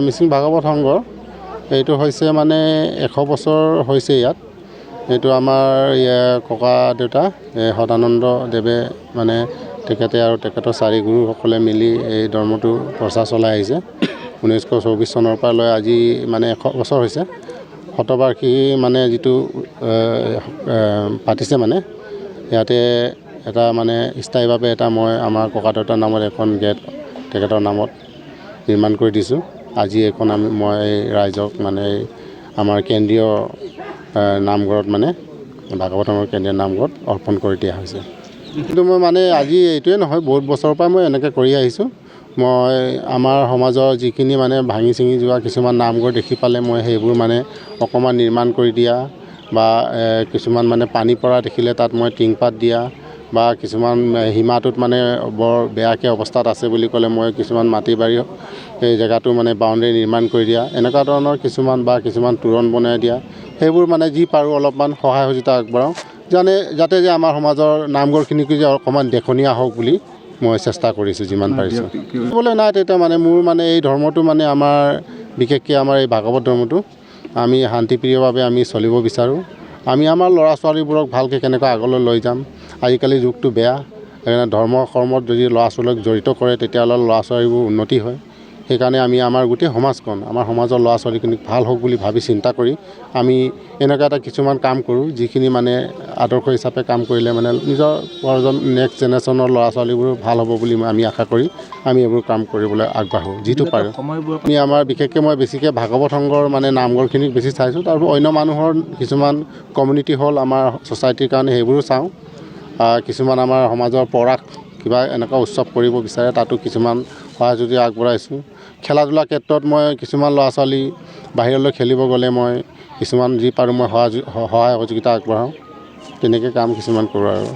মিচিং ভাগৱত সংঘৰ এইটো হৈছে মানে 100 বছৰ হৈছে ইয়াত। এইটো আমাৰ ককা দেউতা সদানন্দ দেৱে মানে তেখেতে আৰু তেখেতৰ 4 গুৰুসকলে মিলি এই ধৰ্মটো প্ৰচাৰ চলাই আহিছে। 1924 চনৰ পৰা লৈ আজি মানে 100 বছৰ হৈছে। শতবাৰ্ষিকী মানে যিটো পাতিছে মানে ইয়াতে এটা মানে স্থায়ীভাৱে এটা মই আমাৰ ককা দেউতাৰ নামত এখন গেট তেখেতৰ নামত নিৰ্মাণ কৰি দিছোঁ। আজি এখন মই ৰাইজক মানে আমাৰ কেন্দ্ৰীয় নামঘৰত মানে ভাগৱত সংঘৰ কেন্দ্ৰীয় নামঘৰত অৰ্পণ কৰি দিয়া হৈছে। কিন্তু মই মানে আজি এইটোৱে নহয়, বহুত বছৰৰ পৰা মই এনেকৈ কৰি আহিছোঁ। মই আমাৰ সমাজৰ যিখিনি মানে ভাঙি চিঙি যোৱা কিছুমান নামঘৰ দেখি পালে মই সেইবোৰ মানে অকণমান নিৰ্মাণ কৰি দিয়া বা কিছুমান মানে পানী পৰা দেখিলে তাত মই টিংপাত দিয়া বা কিছুমান সীমাটোত মানে বৰ বেয়াকৈ অৱস্থাত আছে বুলি ক'লে মই কিছুমান মাটি বাৰী সেই জেগাটো মানে বাউণ্ডেৰী নিৰ্মাণ কৰি দিয়া, এনেকুৱা ধৰণৰ কিছুমান তোৰণ বনাই দিয়া। সেইবোৰ মানে যি পাৰোঁ অলপমান সহায় সহযোগিতা আগবঢ়াওঁ যাতে যে আমাৰ সমাজৰ নামঘৰখিনিকো যে অকণমান দেখনীয়া হওক বুলি মই চেষ্টা কৰিছোঁ যিমান পাৰিছোঁ। ক'বলৈ নাই তেতিয়া মানে মোৰ মানে এই ধৰ্মটো মানে আমাৰ বিশেষকৈ আমাৰ এই ভাগৱত ধৰ্মটো আমি শান্তিপ্ৰিয়ভাৱে আমি চলিব বিচাৰোঁ। আমি আমাৰ ল'ৰা ছোৱালীবোৰক ভালকৈ কেনেকৈ আগলৈ লৈ যাম। আজিকালি যুগটো বেয়া, সেইকাৰণে ধৰ্ম কৰ্মত যদি ল'ৰা ছোৱালীক জড়িত কৰে তেতিয়াহ'লে ল'ৰা ছোৱালীবোৰ উন্নতি হয়। সেইকাৰণে আমি আমাৰ গোটেই সমাজখন আমাৰ সমাজৰ ল'ৰা ছোৱালীখিনিক ভাল হওক বুলি ভাবি চিন্তা কৰি আমি এনেকুৱা এটা কিছুমান কাম কৰোঁ যিখিনি মানে আদৰ্শ হিচাপে কাম কৰিলে মানে নিজৰ নেক্সট জেনেৰেশ্যনৰ ল'ৰা ছোৱালীবোৰো ভাল হ'ব বুলি আমি আশা কৰি আমি এইবোৰ কাম কৰিবলৈ আগবাঢ়োঁ যিটো পাৰোঁ। আমি আমাৰ বিশেষকৈ মই বেছিকৈ ভাগৱত সংঘৰ মানে নামঘৰখিনিক বেছি চাইছোঁ। তাৰপৰা অন্য মানুহৰ কিছুমান কমিউনিটি হ'ল আমাৰ ছ'চাইটিৰ কাৰণে সেইবোৰো চাওঁ। কিছুমান আমাৰ সমাজৰ পৰাগ কিবা এনেকুৱা উৎসৱ কৰিব বিচাৰে তাতো কিছুমান সহায় যদি আগবঢ়াইছোঁ। খেলা ধূলাৰ ক্ষেত্ৰত মই কিছুমান ল'ৰা ছোৱালী বাহিৰলৈ খেলিব গ'লে মই কিছুমান যি পাৰোঁ মই সহায় সহযোগিতা আগবঢ়াওঁ। তেনেকৈ কাম কিছুমান কৰোঁ আৰু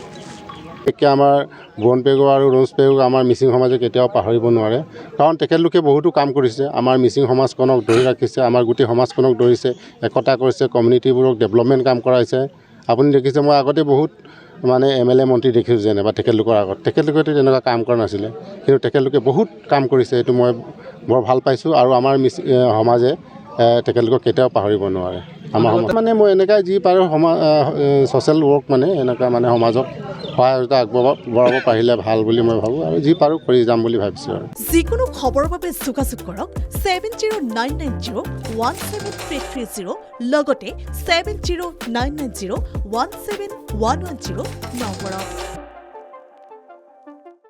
বিশেষকৈ আমাৰ ভুৱন পেগু আৰু ৰঞ্জ পেগুক আমাৰ মিচিং সমাজে কেতিয়াও পাহৰিব নোৱাৰে, কাৰণ তেখেতলোকে বহুতো কাম কৰিছে। আমাৰ মিচিং সমাজখনক ধৰি ৰাখিছে, আমাৰ গোটেই সমাজখনক ধৰিছে, একতা কৰিছে, কমিউনিটিবোৰক ডেভেলপমেণ্ট কাম কৰাইছে। আপুনি দেখিছে মই আগতে বহুত মানে MLA মন্ত্ৰী দেখিছোঁ যেনিবা তেখেতলোকৰ আগত, তেখেতলোকেতো তেনেকুৱা কাম কৰা নাছিলে, কিন্তু তেখেতলোকে বহুত কাম কৰিছে। এইটো মই বৰ ভাল পাইছোঁ আৰু আমাৰ সমাজে তেখেতলোকক কেতিয়াও পাহৰিব নোৱাৰে। আমাৰ সমাজ মানে মই এনেকুৱা যি পাৰোঁ ছ'চিয়েল ৱৰ্ক মানে এনেকুৱা মানে সমাজক সহায় সহযোগিতা আগবঢ়াব পাৰিলে ভাল বুলি মই ভাবোঁ আৰু যি পাৰোঁ কৰি যাম বুলি ভাবিছোঁ। আৰু যিকোনো খবৰৰ বাবে যোগাযোগ কৰক 7099017330 লগতে 7099017110 নম্বৰত।